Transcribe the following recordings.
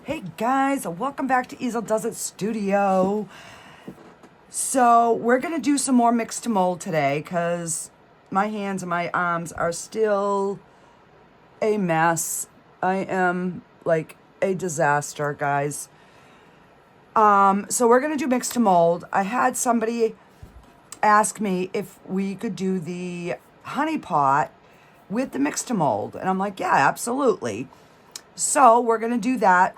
Hey guys, welcome back to Easel Does It Studio. So we're gonna do some more mix to mold today because my hands and my arms are still a mess. I am like a disaster, guys. So we're gonna do mix to mold. I had somebody ask me if we could do the honey pot with the mix to mold, and I'm like, yeah, absolutely. So we're gonna do that.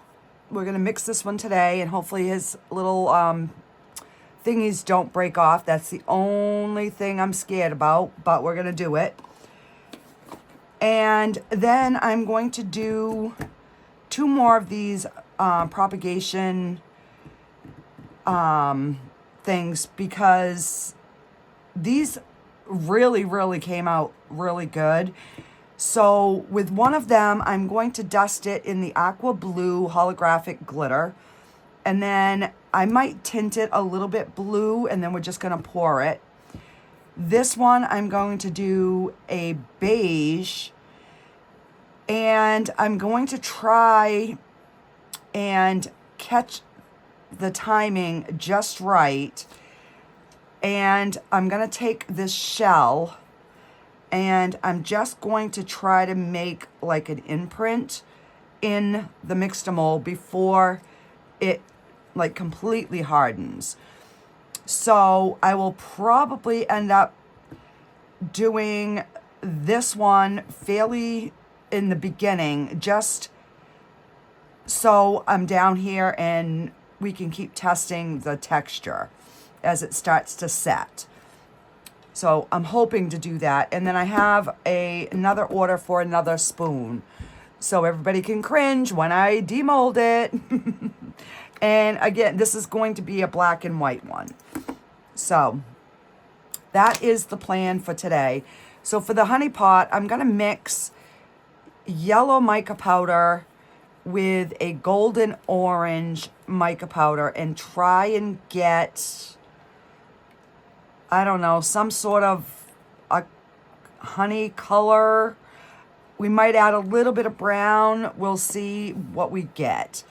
We're gonna mix this one today, and hopefully his little thingies don't break off. That's the only thing I'm scared about, but we're gonna do it. And then I'm going to do 2 more of these propagation things because these really came out really good. So with one of them, I'm going to dust it in the aqua blue holographic glitter. And then I might tint it a little bit blue, and then we're just going to pour it. This one, I'm going to do a beige. And I'm going to try and catch the timing just right. And I'm going to take this shell, and I'm just going to try to make like an imprint in the mix to mold before it like completely hardens. So I will probably end up doing this one fairly in the beginning, just so I'm down here and we can keep testing the texture as it starts to set. So I'm hoping to do that. And then I have another order for another spoon, so everybody can cringe when I demold it. And again, this is going to be a black and white one. So that is the plan for today. So for the honey pot, I'm going to mix yellow mica powder with a golden orange mica powder and try and get, I don't know, some sort of a honey color. We might add a little bit of brown. We'll see what we get.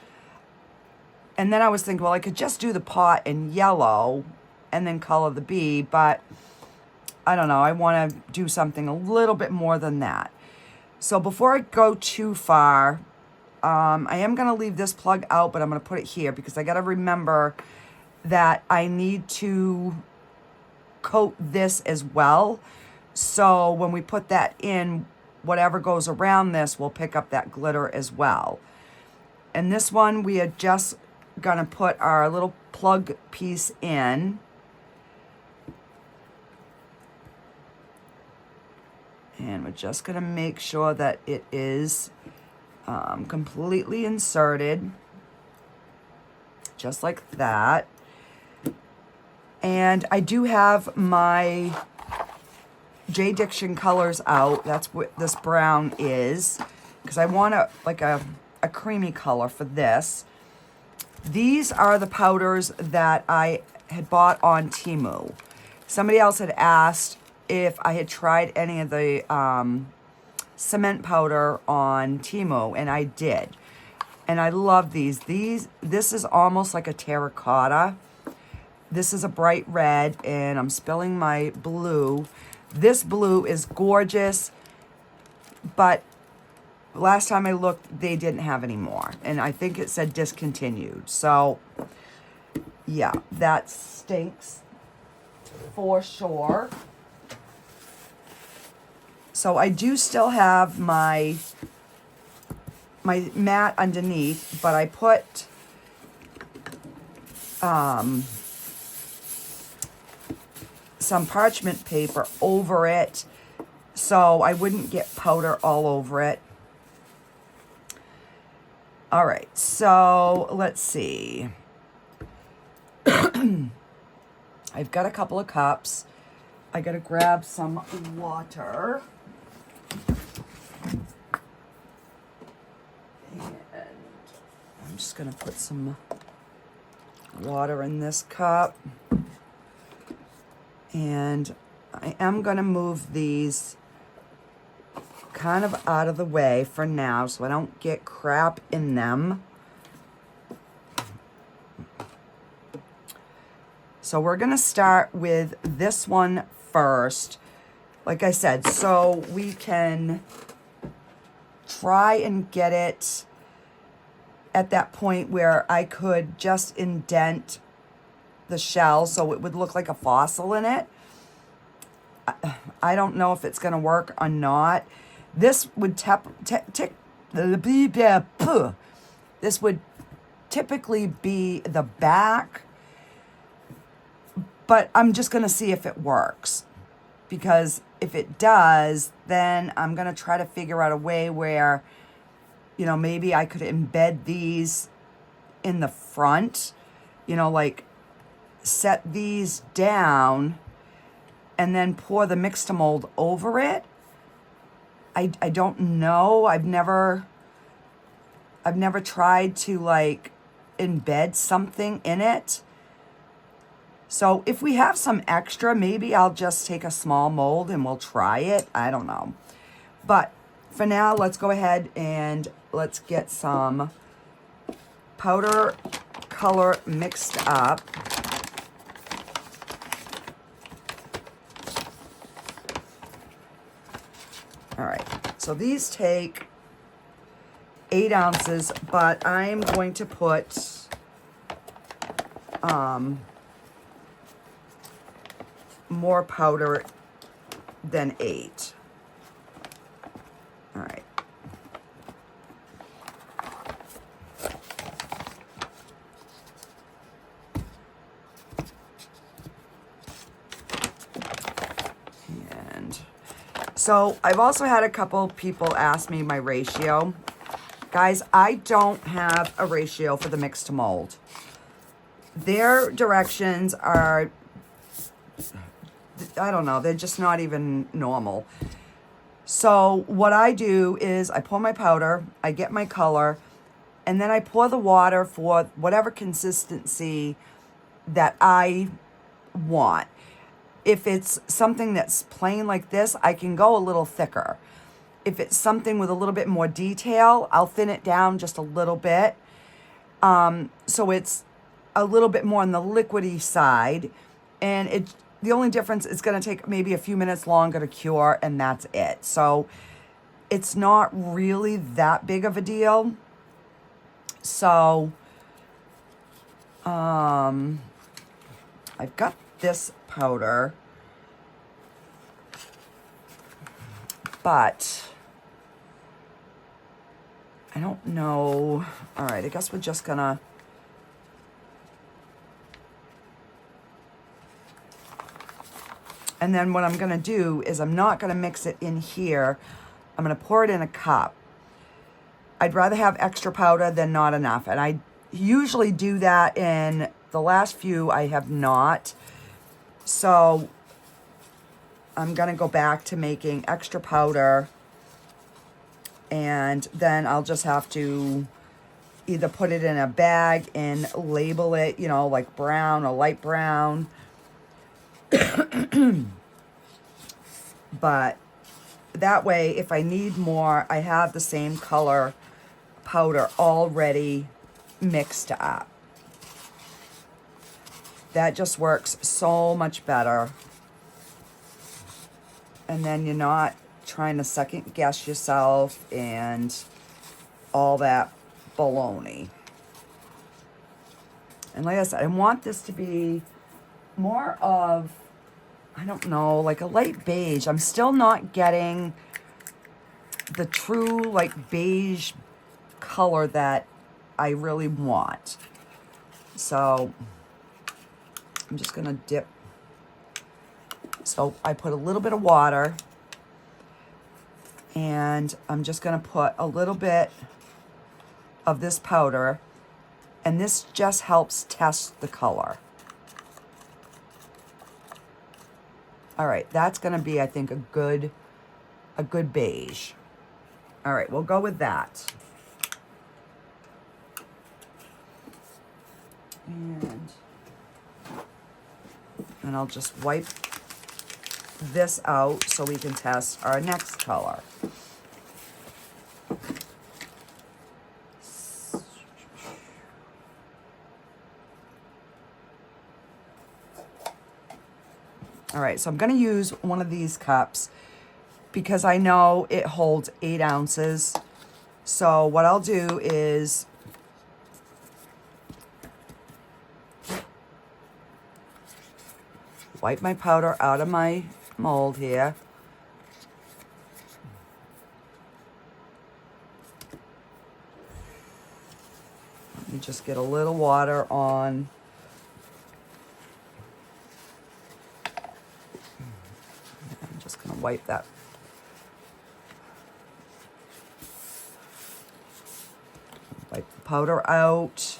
And then I was thinking, well, I could just do the pot in yellow and then color the bee, but I don't know. I want to do something a little bit more than that. So before I go too far, I am going to leave this plug out, but I'm going to put it here because I got to remember that I need to coat this as well. So when we put that in, whatever goes around this will pick up that glitter as well. And this one, we are just going to put our little plug piece in. And we're just going to make sure that it is completely inserted, just like that. And I do have my J. Diction colors out. That's what this brown is, because I want a creamy color for this. These are the powders that I had bought on Temu. Somebody else had asked if I had tried any of the cement powder on Temu, and I did. And I love these. This is almost like a terracotta. This is a bright red, and I'm spilling my blue. This blue is gorgeous, but last time I looked, they didn't have any more. And I think it said discontinued. So, yeah, that stinks for sure. So I do still have my mat underneath, but I put some parchment paper over it so I wouldn't get powder all over it. All right, so let's see. I've got a couple of cups. I gotta grab some water. And I'm just gonna put some water in this cup. And I am gonna move these kind of out of the way for now so I don't get crap in them. So we're gonna start with this one first, like I said, so we can try and get it at that point where I could just indent the shell so it would look like a fossil in it. I don't know if it's gonna work or not. This would this would typically be the back, but I'm just gonna see if it works, because if it does, then I'm gonna try to figure out a way where, you know, maybe I could embed these in the front, you know, like set these down and then pour the mix-to-mold over it. I don't know. I've never tried to like embed something in it. So if we have some extra, maybe I'll just take a small mold and we'll try it. I don't know. But for now, let's go ahead and let's get some powder color mixed up. All right, so these take 8 ounces, but I'm going to put more powder than 8. All right. So I've also had a couple people ask me my ratio. Guys, I don't have a ratio for the mix to mold. Their directions are, I don't know, they're just not even normal. So what I do is I pour my powder, I get my color, and then I pour the water for whatever consistency that I want. If it's something that's plain like this, I can go a little thicker. If it's something with a little bit more detail, I'll thin it down just a little bit. So it's a little bit more on the liquidy side. And the only difference, it's going to take maybe a few minutes longer to cure, and that's it. So it's not really that big of a deal. So I've got this powder, but I don't know. All right, I guess we're just gonna and then what I'm gonna do is I'm not gonna mix it in here. I'm gonna pour it in a cup. I'd rather have extra powder than not enough, and I usually do that. In the last few I have not. So I'm gonna go back to making extra powder, and then I'll just have to either put it in a bag and label it, you know, like brown or light brown. But that way, if I need more, I have the same color powder already mixed up. That just works so much better. And then you're not trying to second guess yourself and all that baloney. And like I said, I want this to be more of, I don't know, like a light beige. I'm still not getting the true like beige color that I really want. So I'm just gonna dip. So I put a little bit of water, and I'm just gonna put a little bit of this powder, and this just helps test the color. All right, that's gonna be, I think, a good beige. All right, we'll go with that. And I'll just wipe this out so we can test our next color. All right, so I'm going to use one of these cups because I know it holds 8 ounces. So what I'll do is wipe my powder out of my mold here. Let me just get a little water on. I'm just going to wipe that. Wipe the powder out.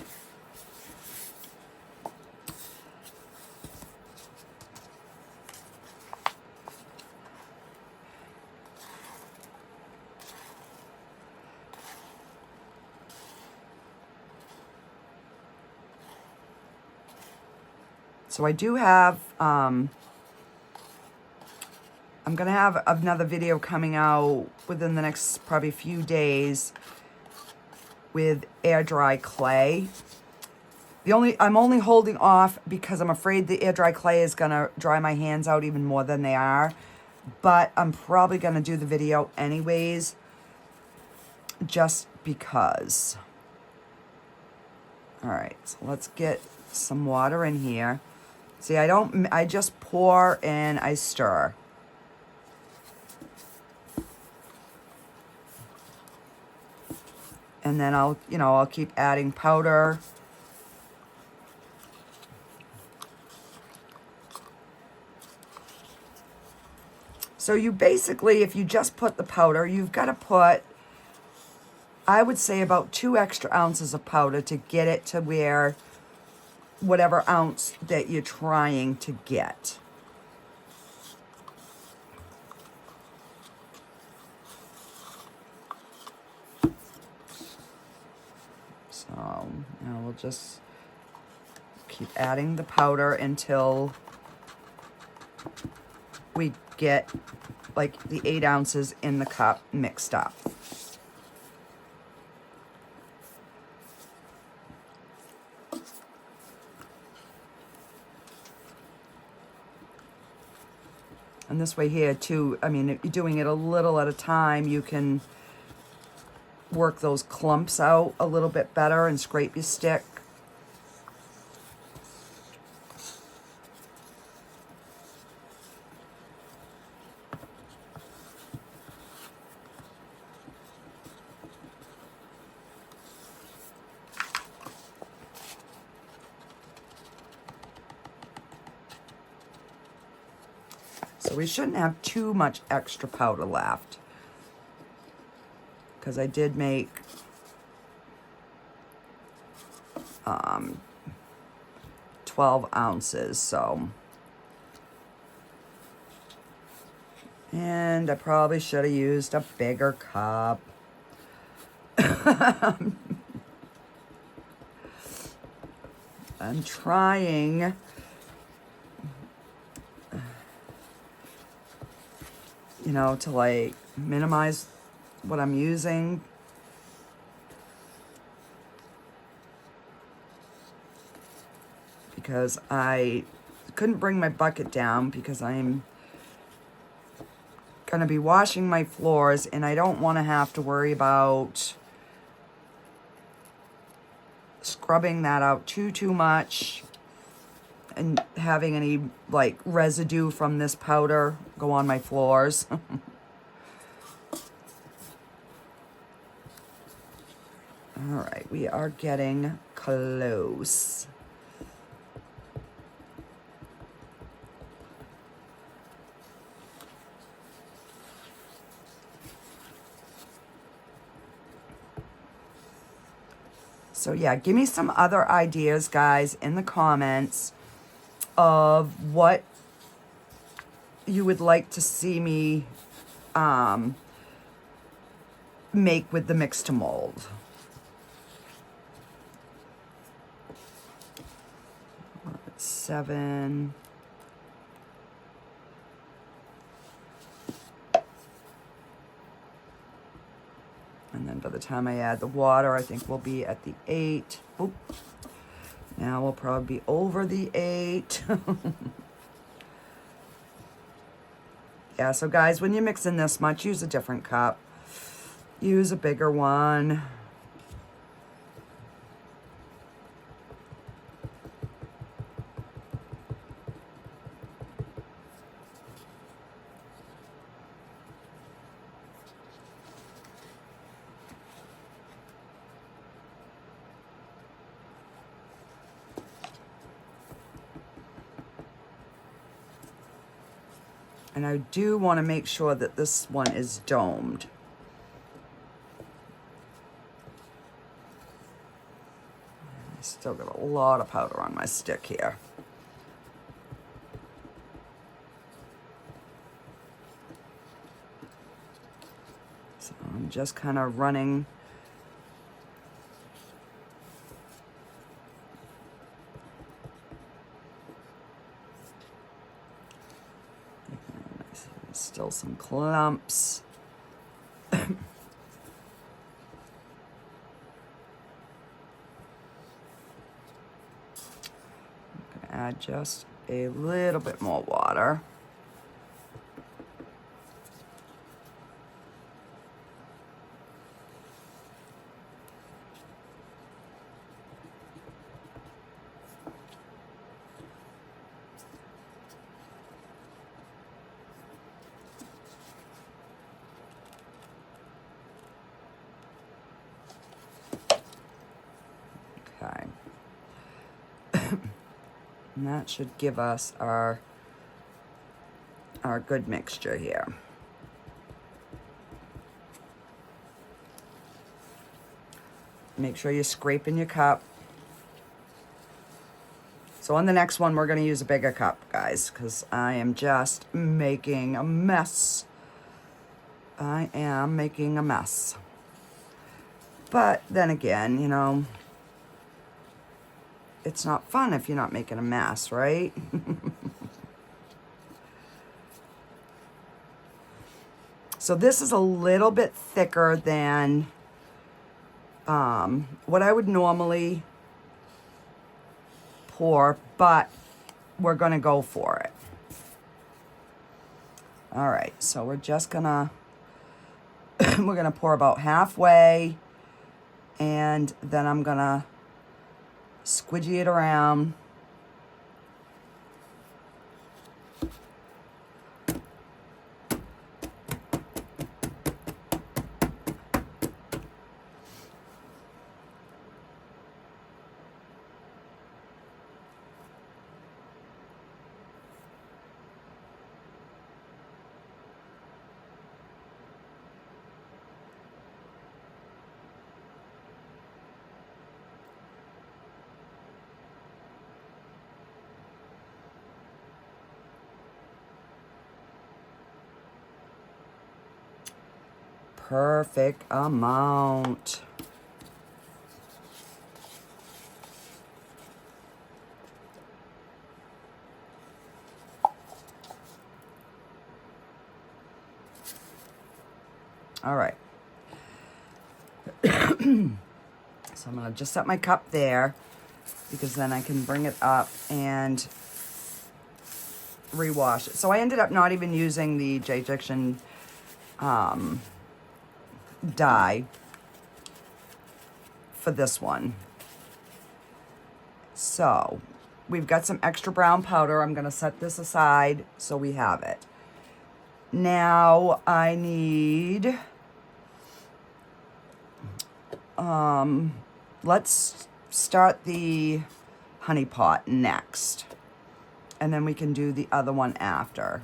So I do have, I'm going to have another video coming out within the next probably few days with air dry clay. I'm only holding off because I'm afraid the air dry clay is going to dry my hands out even more than they are. But I'm probably going to do the video anyways, just because. All right, so let's get some water in here. See, I just pour and I stir. And then I'll keep adding powder. So you basically, if you just put the powder, you've got to put, I would say, about 2 extra ounces of powder to get it to where whatever ounce that you're trying to get. So now we'll just keep adding the powder until we get like the 8 ounces in the cup mixed up. And this way here too, I mean, if you're doing it a little at a time, you can work those clumps out a little bit better and scrape your stick. So we shouldn't have too much extra powder left, because I did make 12 ounces, so. And I probably should have used a bigger cup. I'm trying to like minimize what I'm using. Because I couldn't bring my bucket down because I'm going to be washing my floors and I don't want to have to worry about scrubbing that out too much and having any like residue from this powder go on my floors. All right, we are getting close. So yeah, give me some other ideas, guys, in the comments of what you would like to see me make with the mix to mold. We're at 7. And then by the time I add the water, I think we'll be at the 8. Oop. Now we'll probably be over the 8. Yeah, so guys, when you're mixing this much, use a different cup. Use a bigger one. And I do want to make sure that this one is domed. I still got a lot of powder on my stick here. So I'm just kind of running. Still some clumps. I'm gonna add just a little bit more water. Okay. And that should give us our good mixture here. Make sure you're scraping your cup. So on the next one, we're going to use a bigger cup, guys, because I am just making a mess. I am making a mess. But then again, you know, it's not fun if you're not making a mess, right? So this is a little bit thicker than what I would normally pour, but we're going to go for it. All right, so we're just gonna we're gonna pour about halfway, and then I'm gonna squidgy it around. Perfect amount. All right. So I'm gonna just set my cup there, because then I can bring it up and rewash it. So I ended up not even using the J-Diction dye for this one. So we've got some extra brown powder. I'm gonna set this aside so we have it. Now I need, let's start the honey pot next, and then we can do the other one after.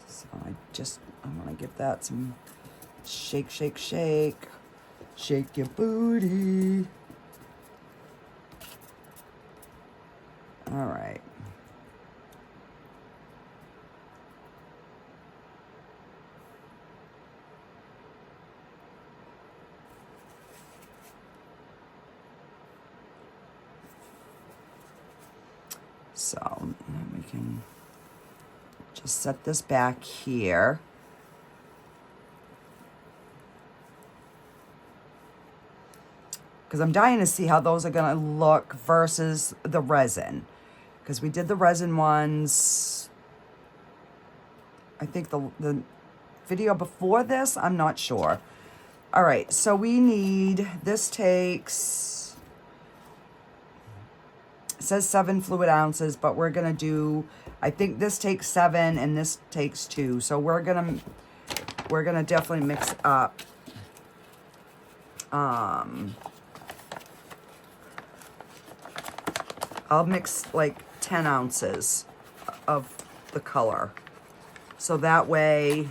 So I want to give that some shake, shake, shake. Shake your booty. All right. So then we can just set this back here. Because I'm dying to see how those are going to look versus the resin. Because we did the resin ones I think the video before this, I'm not sure. All right, so we need, this takes, it says 7 fluid ounces, but we're gonna do, I think this takes 7 and this takes 2. So we're gonna definitely mix up. I'll mix like 10 ounces of the color. So that way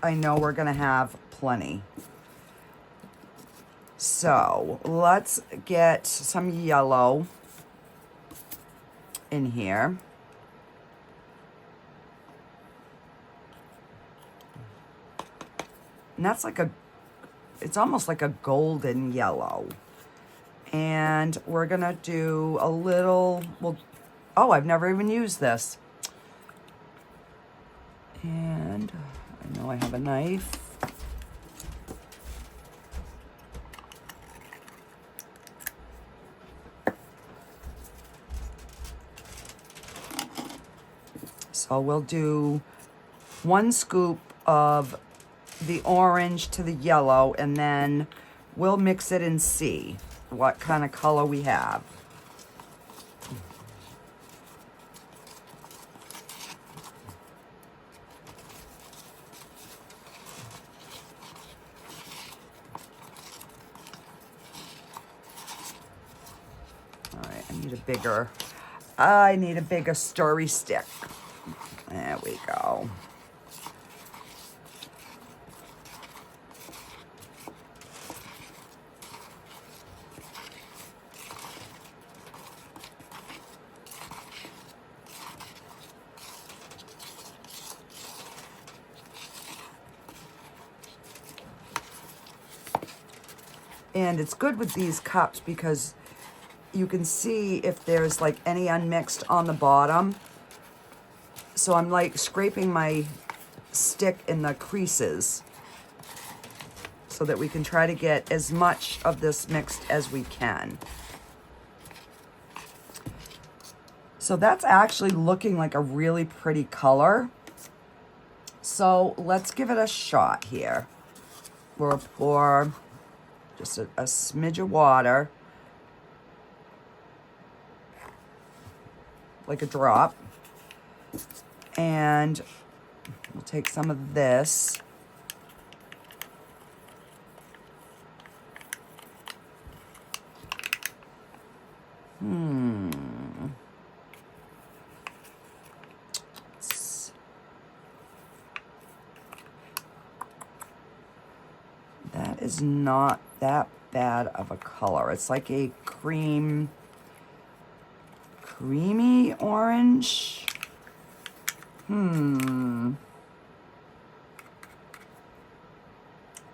I know we're gonna have plenty. So let's get some yellow in here. And that's like it's almost like a golden yellow. And we're gonna do a little, well, oh, I've never even used this. And I know I have a knife. So we'll do 1 scoop of the orange to the yellow, and then we'll mix it and see what kind of color we have. All right, I need a bigger stirry stick. There we go. And it's good with these cups because you can see if there's like any unmixed on the bottom. So I'm like scraping my stick in the creases so that we can try to get as much of this mixed as we can. So that's actually looking like a really pretty color. So let's give it a shot here. We'll pour just a smidge of water, like a drop. And we'll take some of this. That is not that bad of a color. It's like a creamy orange.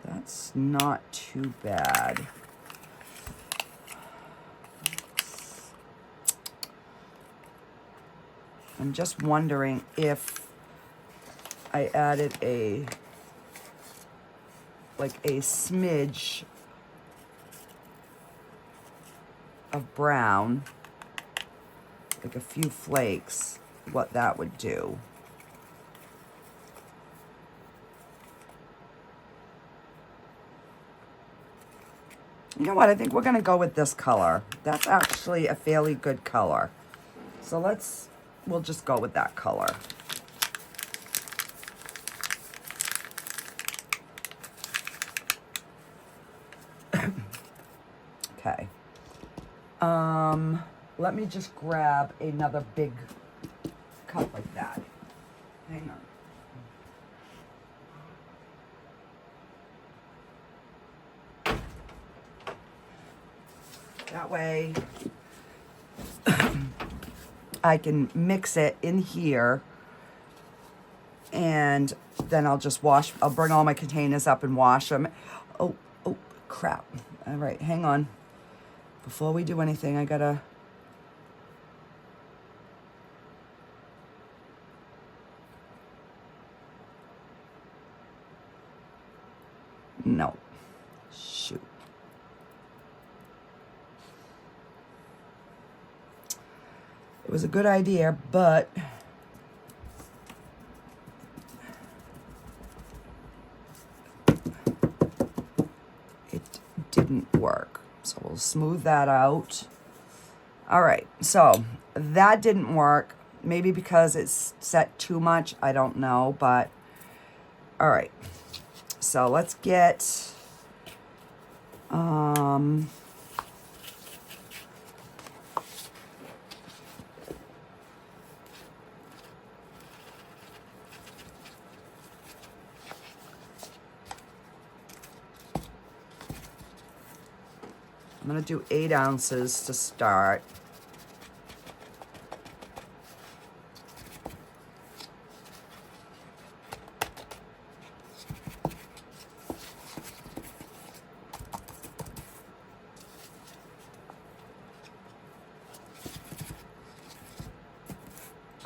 That's not too bad. I'm just wondering if I added a smidge of brown, like a few flakes, what that would do. You know what? I think we're going to go with this color. That's actually a fairly good color. So we'll just go with that color. Okay. Let me just grab another big cup like that. Hang on. That way I can mix it in here, and then I'll bring all my containers up and wash them. Oh, crap. All right, hang on. Before we do anything, I gotta... No. Shoot. It was a good idea, but it didn't work. So we'll smooth that out. All right, so that didn't work. Maybe because it's set too much, I don't know, but all right. So let's get, I'm gonna do 8 ounces to start.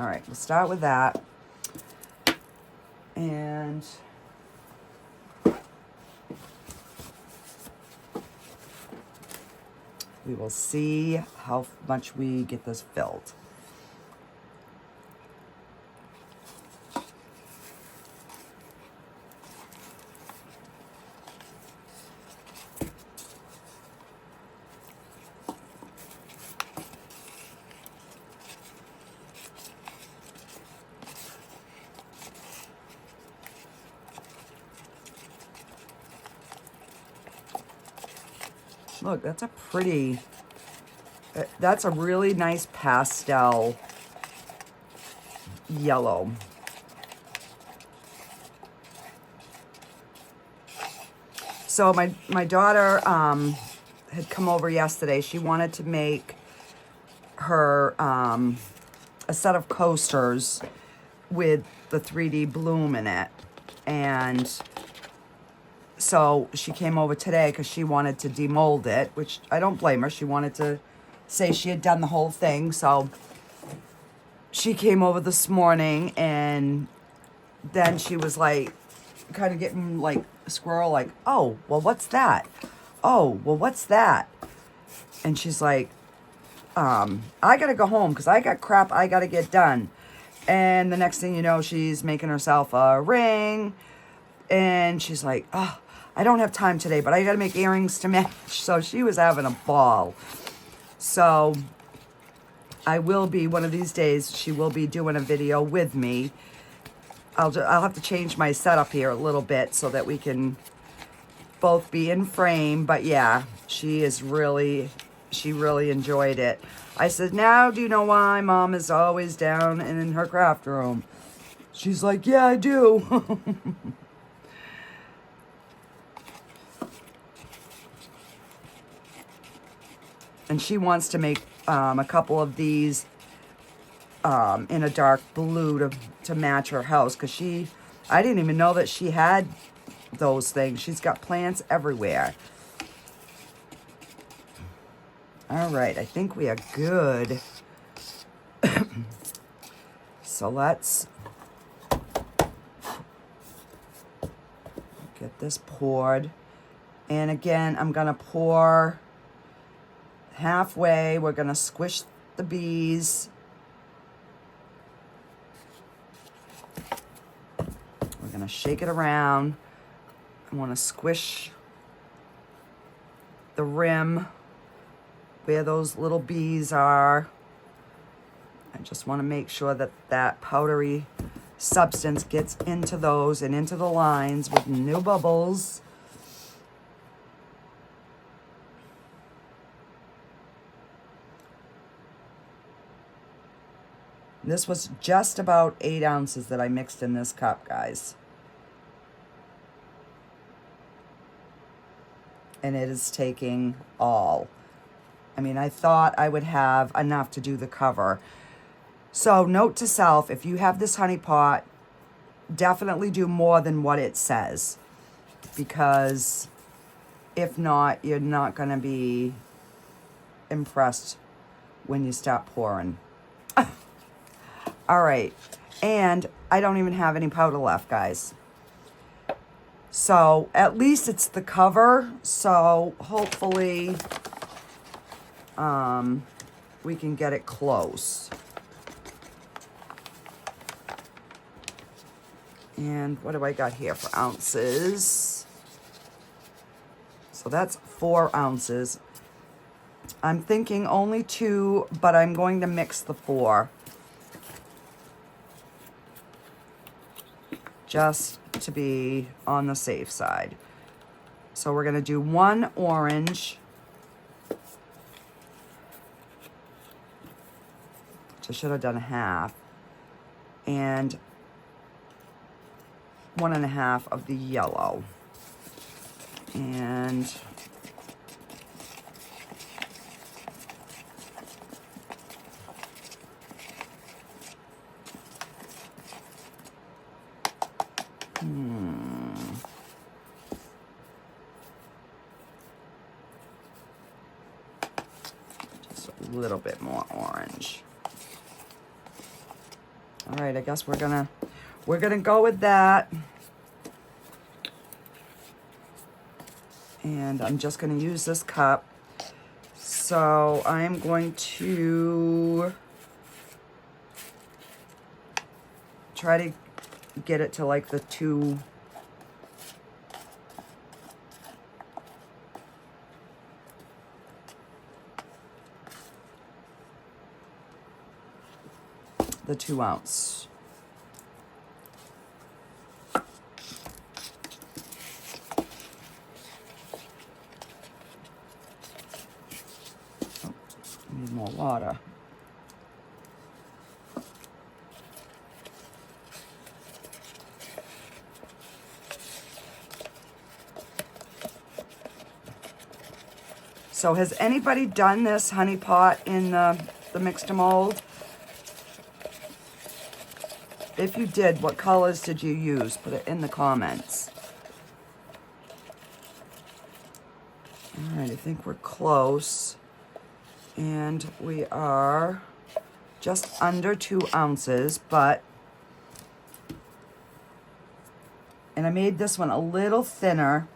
All right, we'll start with that. And we will see how much we get this filled. Look, that's a pretty, that's a really nice pastel yellow. So my daughter had come over yesterday. She wanted to make her a set of coasters with the 3D bloom in it. And so she came over today because she wanted to demold it, which I don't blame her. She wanted to say she had done the whole thing. So she came over this morning, and then she was like, kind of getting like a squirrel, like, oh, well, what's that? Oh, well, what's that? And she's like, I gotta go home because I got crap I gotta get done. And the next thing you know, she's making herself a ring, and she's like, oh, I don't have time today, but I gotta make earrings to match. So she was having a ball. So I will be, one of these days, she will be doing a video with me. I'll have to change my setup here a little bit so that we can both be in frame. But yeah, she really enjoyed it. I said, now do you know why Mom is always down and in her craft room? She's like, yeah, I do. And she wants to make a couple of these in a dark blue to match her house, because I didn't even know that she had those things. She's got plants everywhere. All right, I think we are good. So let's get this poured. And again, I'm gonna pour halfway. We're gonna squish the bees. We're gonna shake it around. I wanna squish the rim where those little bees are. I just wanna make sure that that powdery substance gets into those and into the lines with no bubbles. This was just about 8 ounces that I mixed in this cup, guys. And it is taking all. I mean, I thought I would have enough to do the cover. So note to self, if you have this honey pot, definitely do more than what it says. Because if not, you're not gonna be impressed when you start pouring. All right, and I don't even have any powder left, guys. So at least it's the cover, so hopefully we can get it close. And what do I got here for ounces? So that's 4 ounces. I'm thinking only 2, but I'm going to mix the 4. Just to be on the safe side. So we're going to do 1 orange. Which I should have done a half. And 1.5 of the yellow. And just a little bit more orange. All right, I guess we're gonna go with that. And I'm just gonna use this cup. So I'm going to try to get it to like the 2. The 2 ounce. Oh, need more water. So has anybody done this honey pot in the mix-to-mold? If you did, what colors did you use? Put it in the comments. All right, I think we're close. And we are just under 2 ounces, but... And I made this one a little thinner.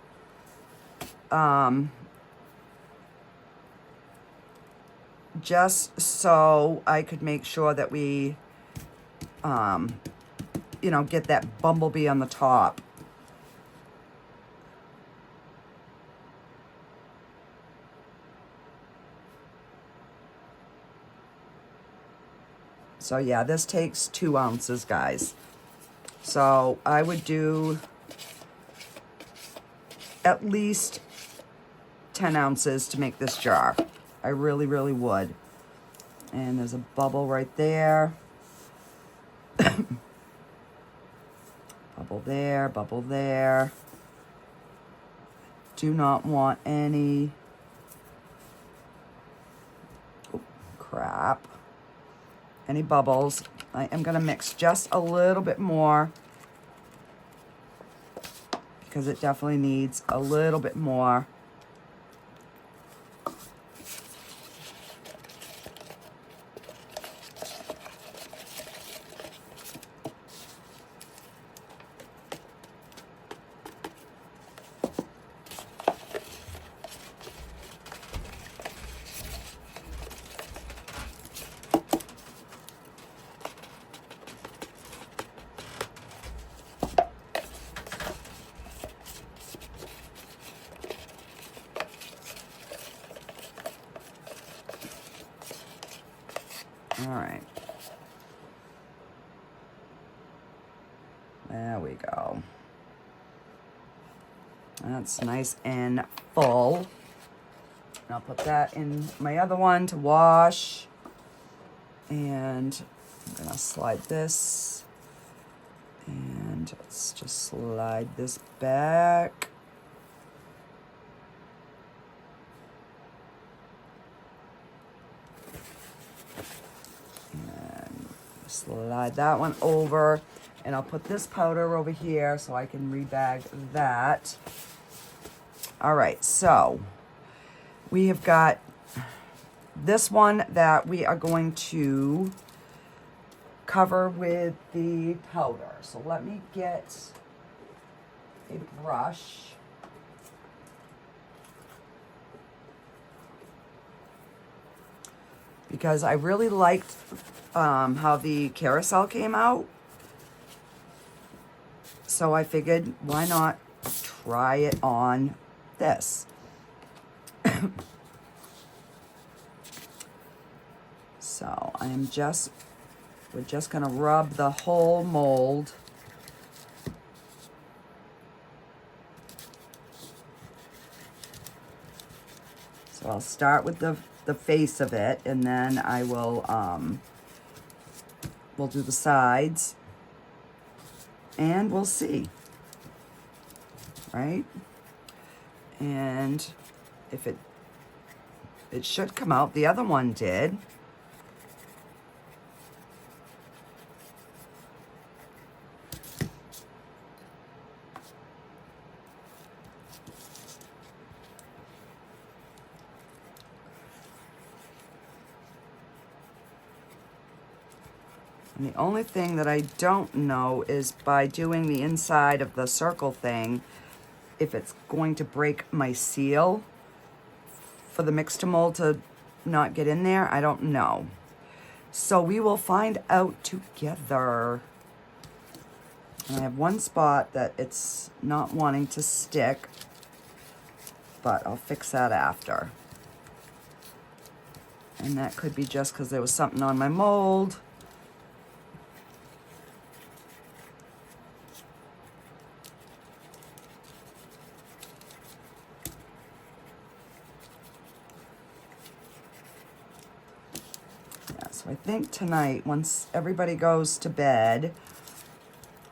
Just so I could make sure that we... you know, get that bumblebee on the top. So yeah, this takes 2 ounces, guys. So I would do at least 10 ounces to make this jar. I really, really would. And there's a bubble right there. Bubble there, bubble there. Do not want any, oh, crap, any bubbles. I am gonna mix just a little bit more because it definitely needs a little bit more. All right. There we go. That's nice and full. And I'll put that in my other one to wash. And I'm gonna slide this. And let's just slide this back. Slide that one over, and I'll put this powder over here so I can rebag that. All right, so we have got this one that we are going to cover with the powder. So let me get a brush. Because I really liked how the carousel came out. So I figured, why not try it on this? So we're just gonna rub the whole mold. So I'll start with the face of it, and then I will, we'll do the sides, and we'll see, right? And if it should come out, the other one did. And the only thing that I don't know is by doing the inside of the circle thing, if it's going to break my seal for the mix-to-mold to not get in there. I don't know. So we will find out together. And I have one spot that it's not wanting to stick, but I'll fix that after. And that could be just because there was something on my mold. So I think tonight, once everybody goes to bed,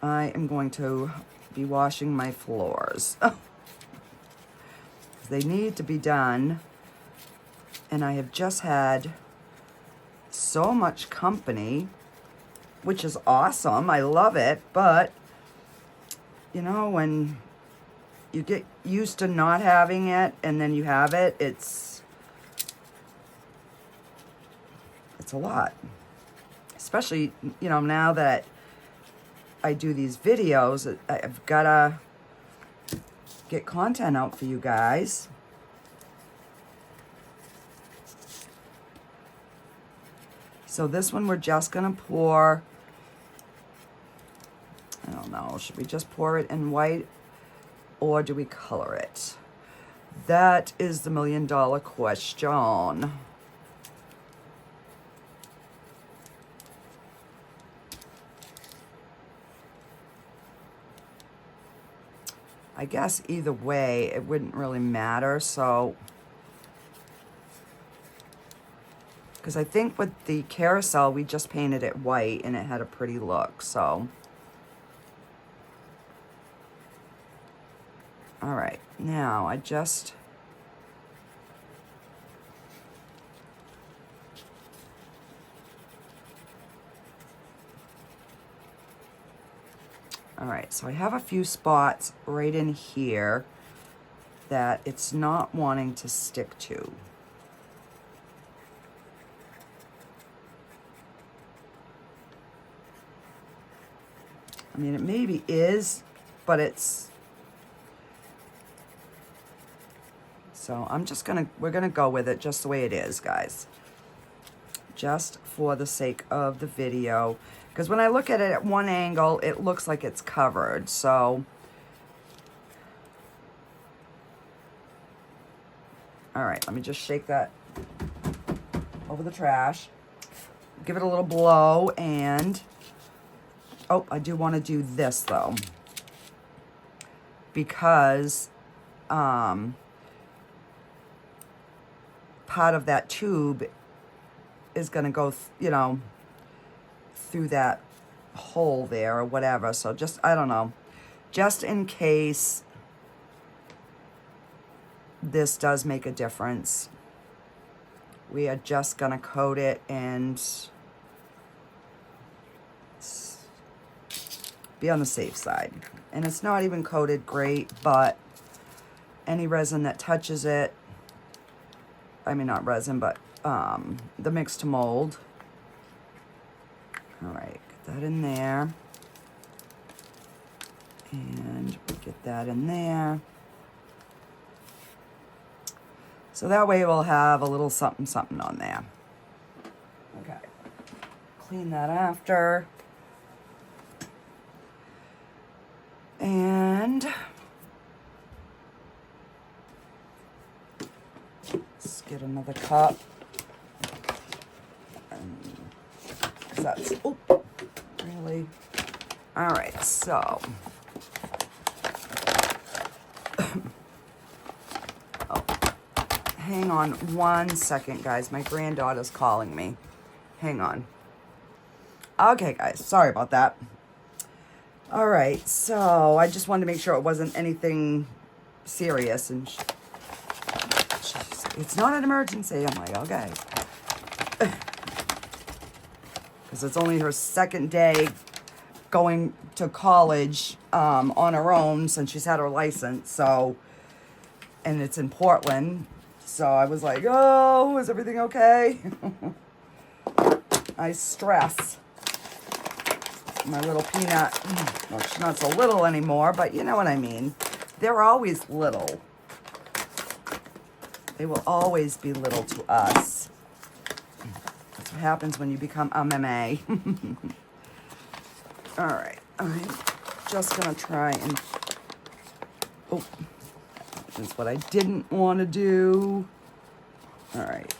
I am going to be washing my floors. They need to be done. And I have just had so much company, which is awesome. I love it. But, you know, when you get used to not having it and then you have it, it's a lot. Especially, you know, now that I do these videos, I've got to get content out for you guys. So this one we're just going to pour, I don't know, should we just pour it in white or do we color it? That is the million-dollar question. I guess either way, it wouldn't really matter, so. Because I think with the carousel, we just painted it white and it had a pretty look, so. All right, now I just. All right, so I have a few spots right in here that it's not wanting to stick to. I mean, it maybe is, but it's, so I'm just gonna, we're gonna go with it just the way it is, guys. Just for the sake of the video. Because when I look at it at one angle, it looks like it's covered, so. All right, let me just shake that over the trash. Give it a little blow and, oh, I do want to do this though. Because part of that tube is going to go, you know, through that hole there or whatever. So just, I don't know, just in case this does make a difference, we are just gonna coat it and be on the safe side. And it's not even coated great, but any resin that touches it, I mean not resin, but the mix-to-mold. All right, get that in there. And we get that in there. So that way we'll have a little something something on there. Okay, clean that after. And get another cup. 'Cause that's, oh, really? All right, so. Oh, hang on 1 second, guys. My granddaughter's calling me. Hang on. Okay, guys, sorry about that. All right, so I just wanted to make sure it wasn't anything serious, and it's not an emergency. I'm like, okay. Because it's only her second day going to college on her own since she's had her license, so, and it's in Portland, so I was like, oh, is everything okay? I stress my little peanut. Well, she's not so little anymore, but you know what I mean. They're always little. They will always be little to us. That's what happens when you become MMA. All right, I'm just gonna try and, oh, that's what I didn't want to do. All right.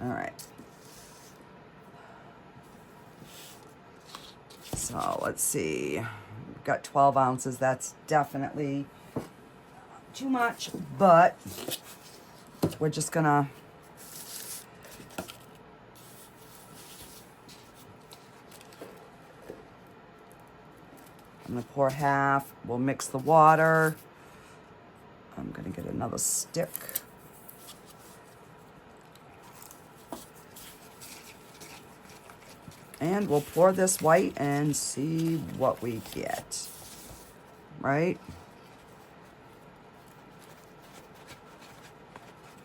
All right. So let's see. We've got 12 ounces. That's definitely too much, but we're just gonna I'm gonna pour half. We'll mix the water. I'm gonna get another stick. And we'll pour this white and see what we get, right?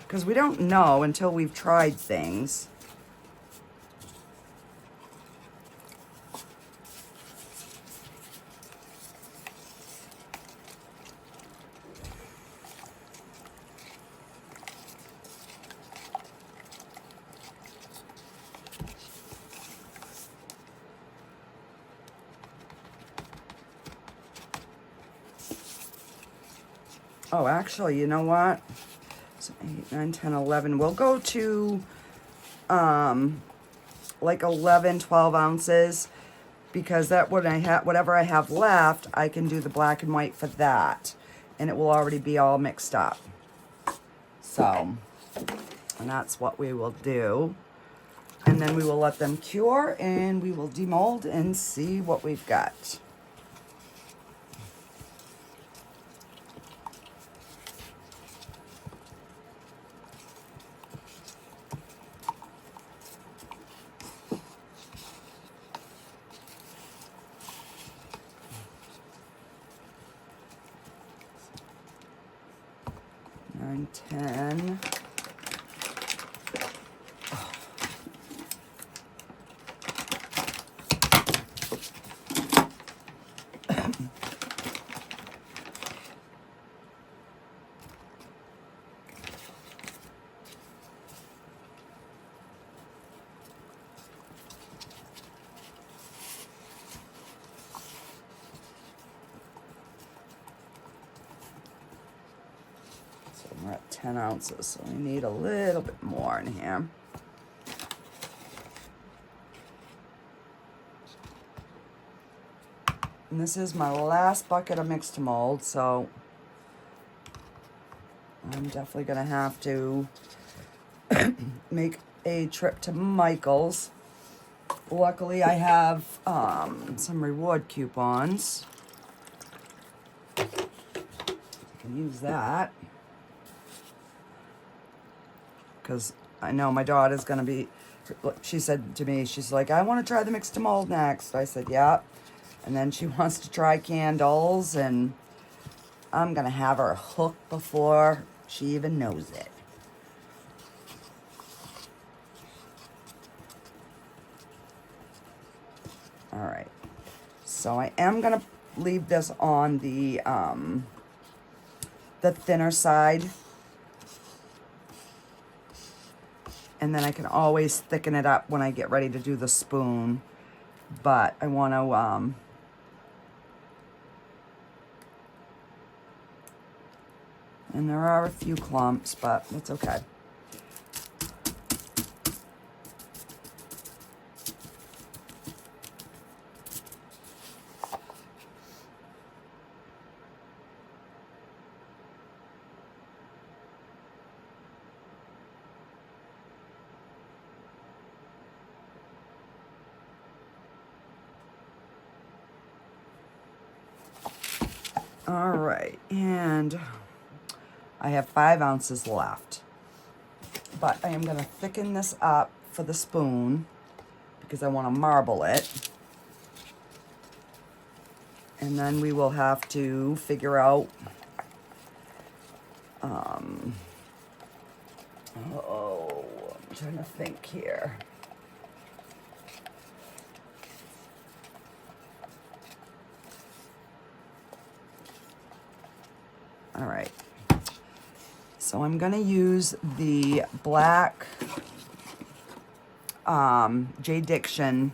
Because we don't know until we've tried things. Oh, actually, you know what? So 8, 9, 10, 11. We'll go to like 11, 12 ounces, because that when I have whatever I have left, I can do the black and white for that, and it will already be all mixed up. So, and that's what we will do. And then we will let them cure, and we will demold and see what we've got. Nine, 10. We're at 10 ounces, so we need a little bit more in here. And this is my last bucket of mix to mold, so I'm definitely gonna have to make a trip to Michael's. Luckily, I have some reward coupons. I can use that. Because I know my daughter's going to be, she said to me, she's like, I want to try the mix to mold next. I said, yeah. And then she wants to try candles, and I'm going to have her hooked before she even knows it. All right. So I am going to leave this on the thinner side. and then I can always thicken it up when I get ready to do the spoon. But I want to, and there are a few clumps, but it's okay. All right, and I have 5 ounces left, but I am going to thicken this up for the spoon because I want to marble it. And then we will have to figure out, I'm trying to think here. All right, so I'm gonna use the black J-Diction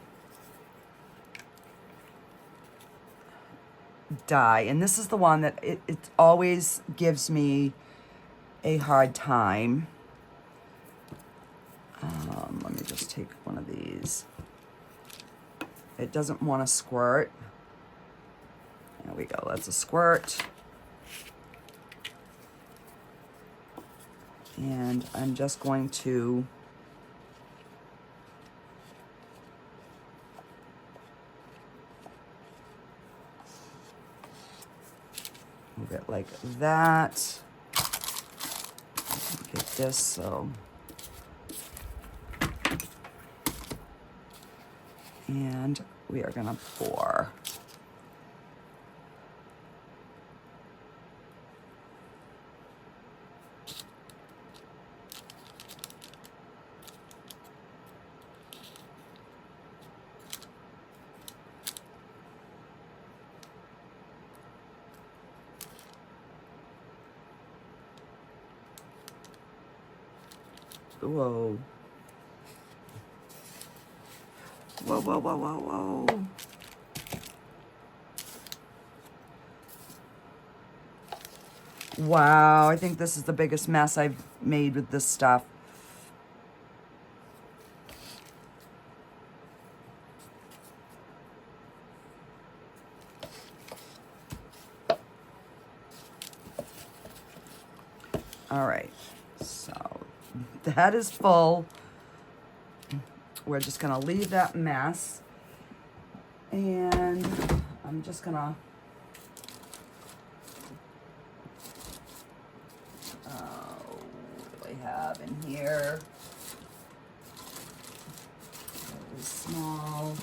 dye, and this is the one that it always gives me a hard time. Let me just take one of these. It doesn't want to squirt. There we go, that's a squirt. And I'm just going to move it like that. Get this so. And we are gonna pour. Whoa. Whoa, whoa, whoa, whoa, whoa. Wow, I think this is the biggest mess I've made with this stuff. All right, so that is full. We're just gonna leave that mess. And I'm just gonna, what do I have in here? Really small.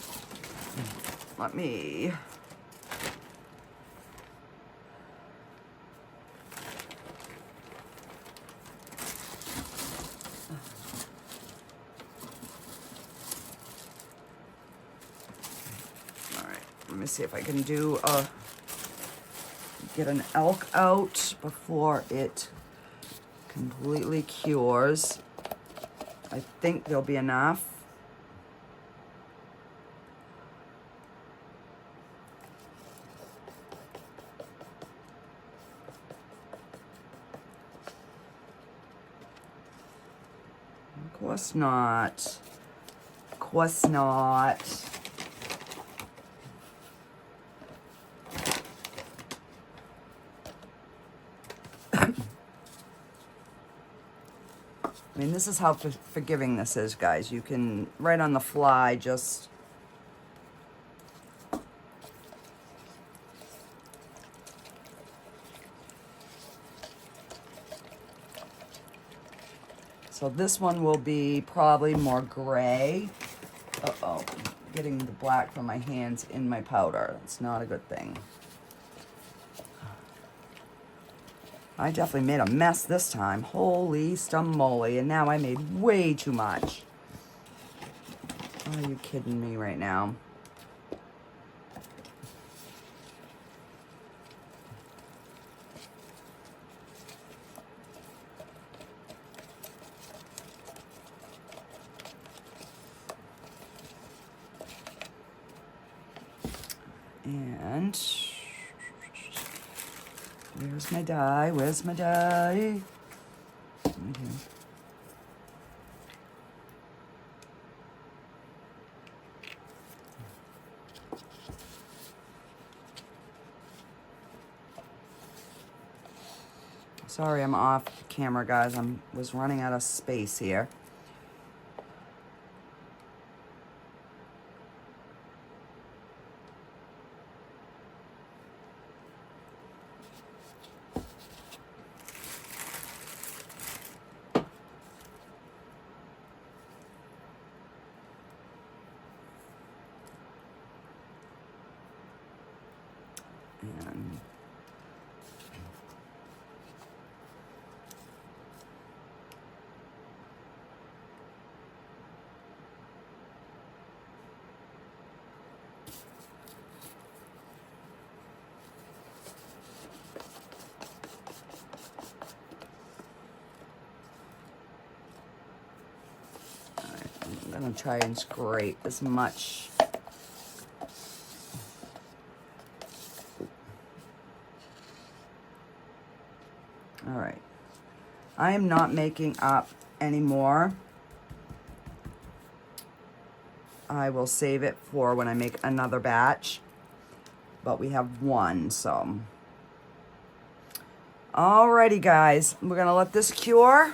Let me, let me see if I can do get an elk out before it completely cures. I think there'll be enough. Of course not. Of course not. I mean, this is how forgiving this is, guys. You can, right on the fly, just... So this one will be probably more gray. Uh-oh, getting the black from my hands in my powder. That's not a good thing. I definitely made a mess this time. Holy stamoly. And now I made way too much. Are you kidding me right now? And where's my die? Where's my die? Right here. Sorry, I'm off camera, guys. Was running out of space here. And I'm gonna try and scrape as much. All right. I am not making up anymore. I will save it for when I make another batch, but we have one, so. Alrighty, guys, we're gonna let this cure.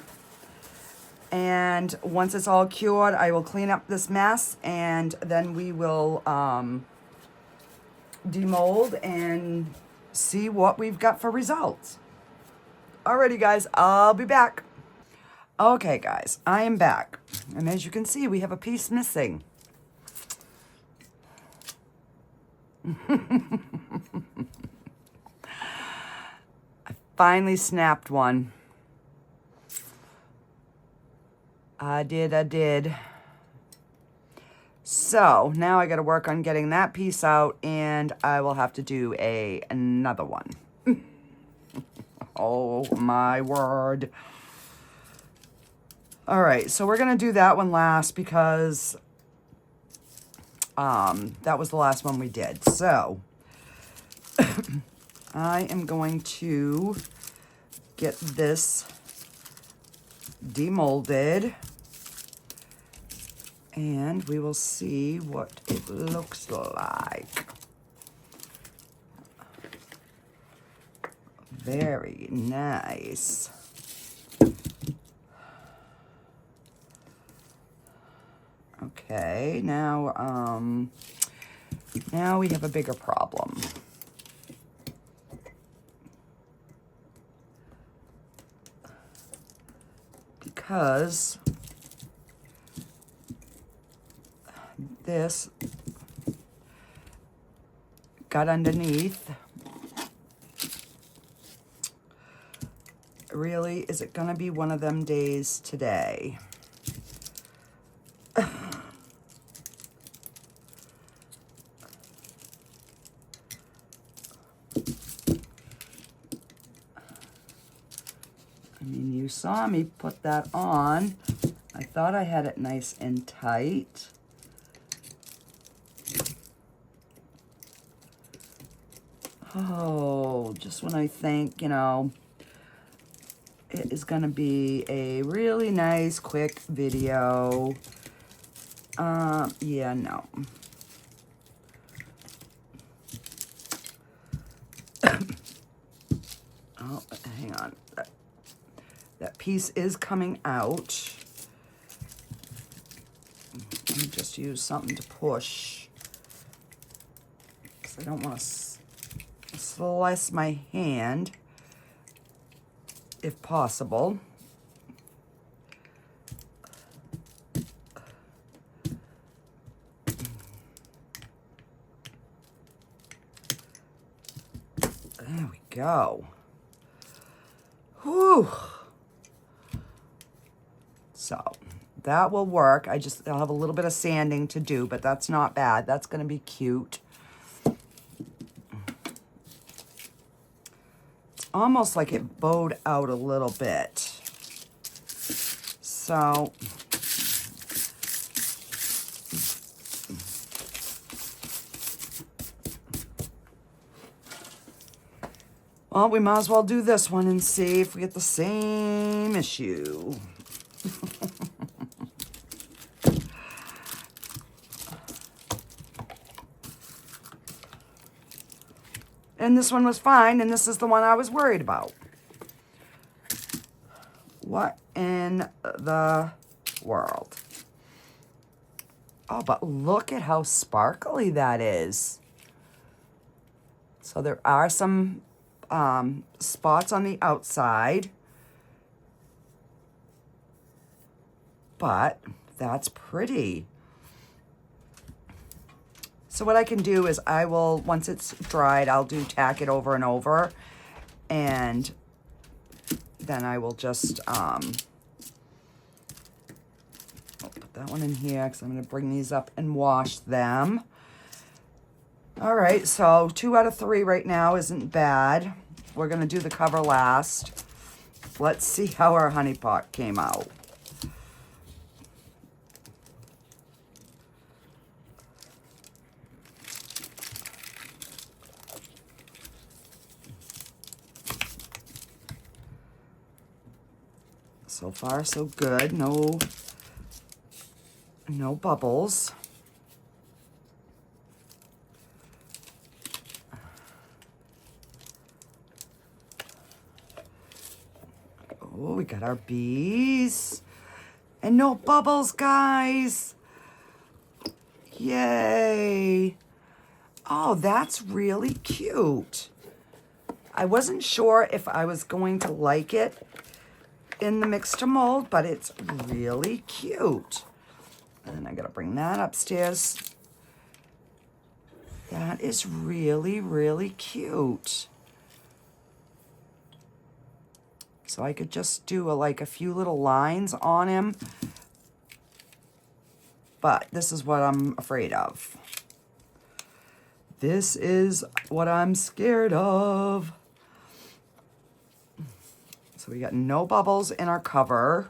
And once it's all cured, I will clean up this mess, and then we will demold and see what we've got for results. Alrighty, guys, I'll be back. Okay, guys, I am back. And as you can see, we have a piece missing. I finally snapped one. I did. So now I got to work on getting that piece out, and I will have to do another one. Oh my word. All right, so we're gonna do that one last because that was the last one we did. So I am going to get this demolded, and we will see what it looks like. Very nice. Okay, now we have a bigger problem. Because this got underneath. Really, is it gonna be one of them days today? You saw me put that on. I thought I had it nice and tight. Oh, just when I think, you know, it is going to be a really nice, quick video. Yeah, no. Oh, hang on. That piece is coming out. Let me just use something to push, because I don't want to slice my hand, if possible. There we go. Whew. So that will work. I'll have a little bit of sanding to do, but that's not bad. That's going to be cute. It's almost like it bowed out a little bit. So Well, we might as well do this one and see if we get the same issue. And this one was fine, and this is the one I was worried about. What in the world? Oh, but look at how sparkly that is. So there are some spots on the outside, but that's pretty. So what I can do is I will, once it's dried, I'll tack it over and over, and then I will just I'll put that one in here because I'm going to bring these up and wash them. All right, so 2 out of 3 right now isn't bad. We're going to do the cover last. Let's see how our honey pot came out. So far, so good. No bubbles. Oh, we got our bees. And no bubbles, guys. Yay. Oh, that's really cute. I wasn't sure if I was going to like it in the mix to mold, but it's really cute. And I gotta bring that upstairs. That is really, really cute. So I could just do like a few little lines on him, but this is what I'm afraid of. This is what I'm scared of. So we got no bubbles in our cover,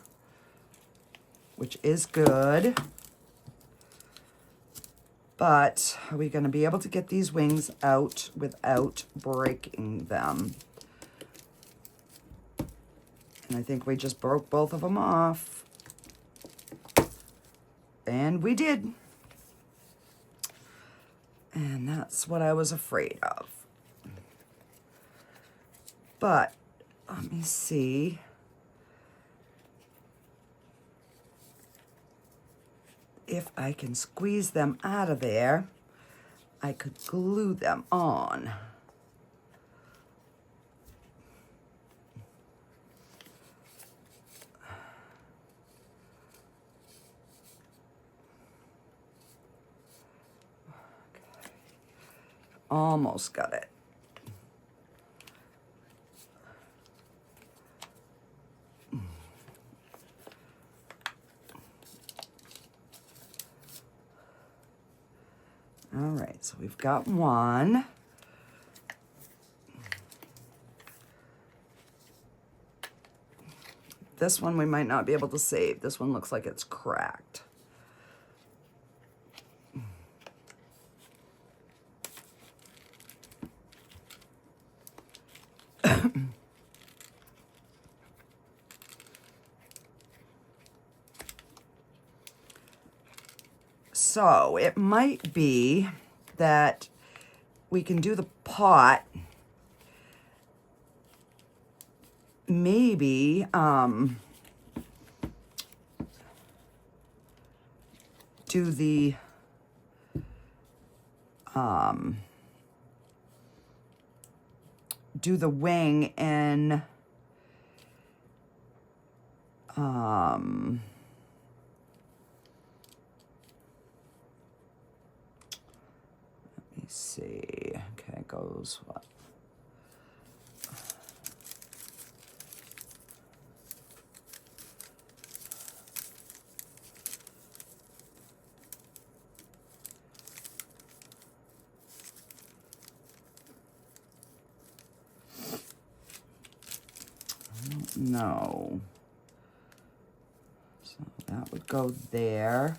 which is good. But are we going to be able to get these wings out without breaking them? And I think we just broke both of them off. And we did. And that's what I was afraid of. But let me see. If I can squeeze them out of there, I could glue them on. Okay. Almost got it. All right, so we've got one. This one we might not be able to save. This one looks like it's cracked. So it might be that we can do the pot, maybe do the wing in let me see. Okay, it goes what? No. So that would go there.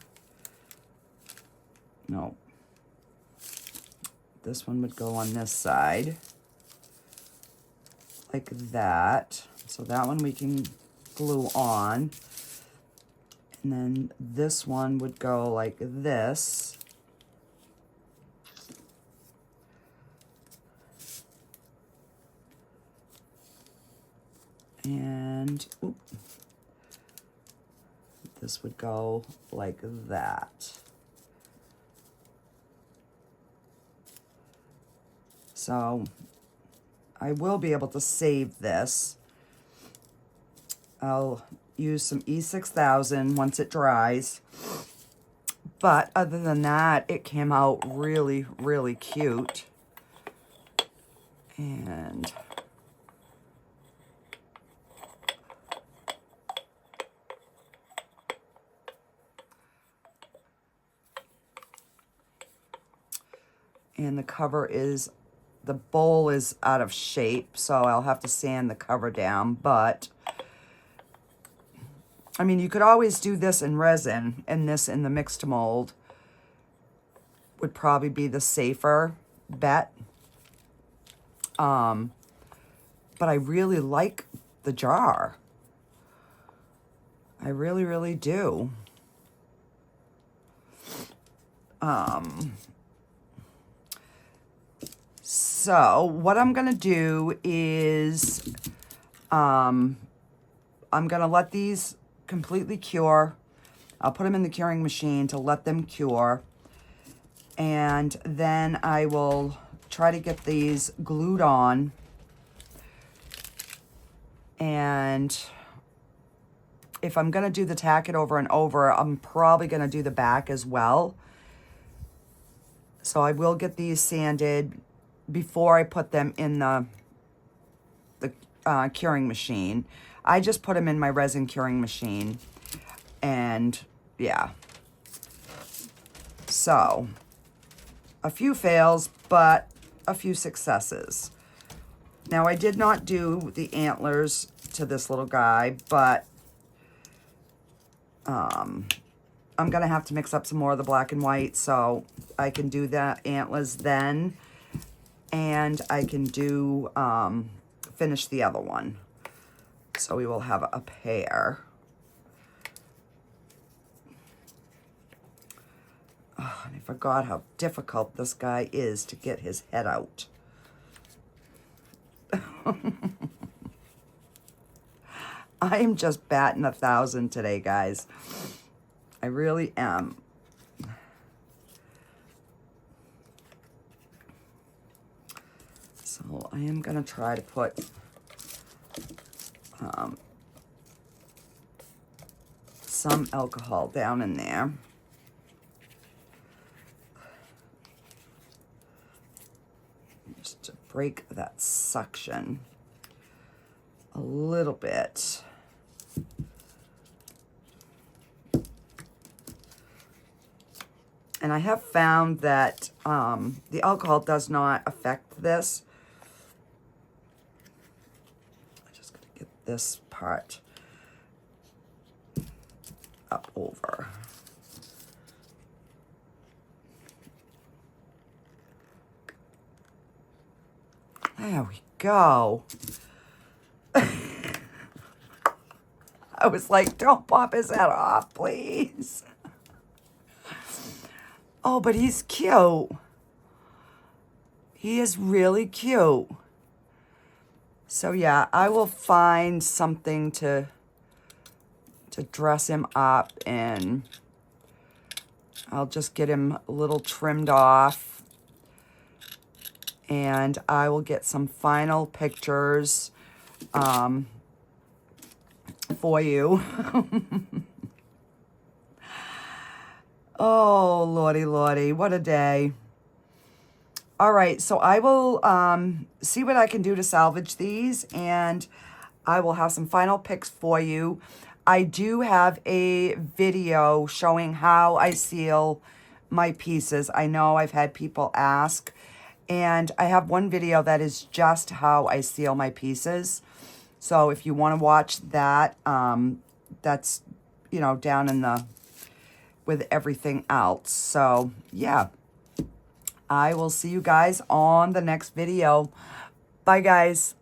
No. This one would go on this side. like that. So that one we can glue on. And then this one would go like this. And this would go like that. So I will be able to save this. I'll use some E6000 once it dries. But other than that, it came out really, really cute. And the cover is, the bowl is out of shape, so I'll have to sand the cover down. But I mean, you could always do this in resin, and this in the mix2mold would probably be the safer bet. But I really like the jar. I really, really do. So what I'm going to do is, I'm going to let these completely cure. I'll put them in the curing machine to let them cure. And then I will try to get these glued on. And if I'm going to do the tack it over and over, I'm probably going to do the back as well. So I will get these sanded before I put them in the curing machine. I just put them in my resin curing machine. And yeah. So a few fails, but a few successes. Now, I did not do the antlers to this little guy, but I'm going to have to mix up some more of the black and white, so I can do the antlers then, and I can do, finish the other one. So we will have a pair. Oh, and I forgot how difficult this guy is to get his head out. I am just batting 1,000 today, guys. I really am. So I am going to try to put some alcohol down in there. Just to break that suction a little bit. And I have found that the alcohol does not affect this. I'm just going to get this part up over. There we go. I was like, don't pop his head off, please. Oh, but he's cute. He is really cute. So yeah, I will find something to dress him up in. I'll just get him a little trimmed off. And I will get some final pictures for you. Oh, lordy, lordy, what a day. All right, so I will see what I can do to salvage these, and I will have some final pics for you. I do have a video showing how I seal my pieces. I know I've had people ask, and I have one video that is just how I seal my pieces. So if you want to watch that, that's, you know, down in the, with everything else. So yeah, I will see you guys on the next video. Bye, guys.